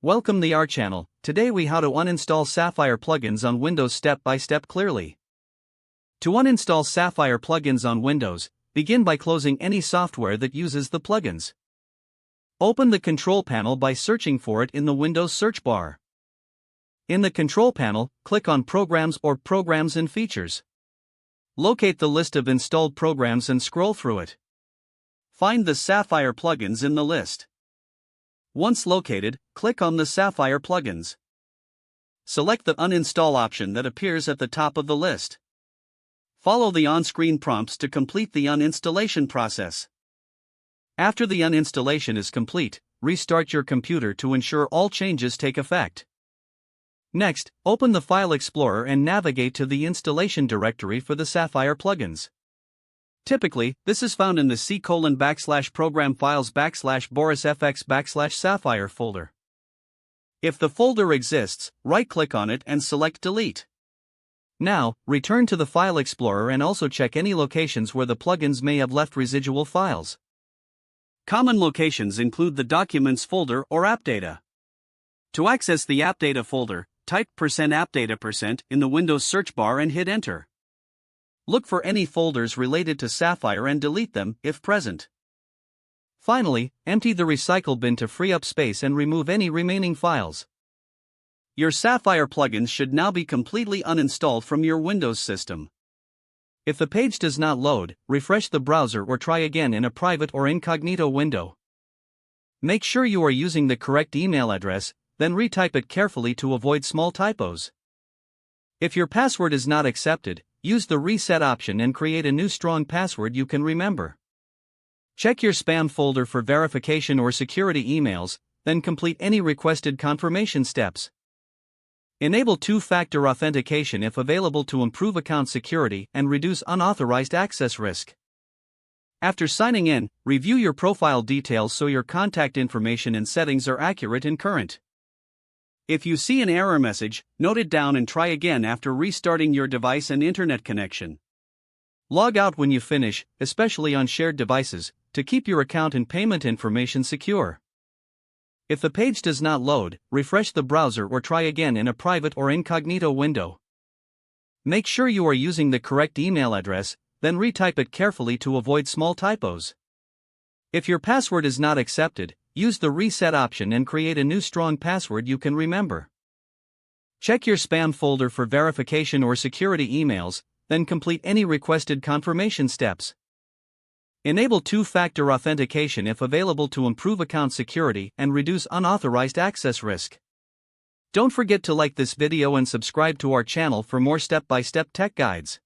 Welcome to our channel. Today we how to uninstall Sapphire plugins on Windows step by step clearly. To uninstall Sapphire plugins on Windows, begin by closing any software that uses the plugins. Open the control panel by searching for it in the Windows search bar. In the control panel, click on Programs or Programs and Features. Locate the list of installed programs and scroll through it. Find the Sapphire plugins in the list. Once located, click on the Sapphire plugins. Select the Uninstall option that appears at the top of the list. Follow the on-screen prompts to complete the uninstallation process. After the uninstallation is complete, restart your computer to ensure all changes take effect. Next, open the File Explorer and navigate to the installation directory for the Sapphire plugins. Typically, this is found in the C:\program files /borisfx/Sapphire folder. If the folder exists, right-click on it and select Delete. Now, return to the File Explorer and also check any locations where the plugins may have left residual files. Common locations include the Documents folder or App Data. To access the App Data folder, type %appdata% in the Windows search bar and hit Enter. Look for any folders related to Sapphire and delete them, if present. Finally, empty the recycle bin to free up space and remove any remaining files. Your Sapphire plugins should now be completely uninstalled from your Windows system. If the page does not load, refresh the browser or try again in a private or incognito window. Make sure you are using the correct email address, then retype it carefully to avoid small typos. If your password is not accepted, use the reset option and create a new strong password you can remember. Check your spam folder for verification or security emails, then complete any requested confirmation steps. Enable two-factor authentication if available to improve account security and reduce unauthorized access risk. After signing in, review your profile details so your contact information and settings are accurate and current. If you see an error message, note it down and try again after restarting your device and internet connection. Log out when you finish, especially on shared devices, to keep your account and payment information secure. If the page does not load, refresh the browser or try again in a private or incognito window. Make sure you are using the correct email address, then retype it carefully to avoid small typos. If your password is not accepted, use the reset option and create a new strong password you can remember. Check your spam folder for verification or security emails, then complete any requested confirmation steps. Enable two-factor authentication if available to improve account security and reduce unauthorized access risk. Don't forget to like this video and subscribe to our channel for more step-by-step tech guides.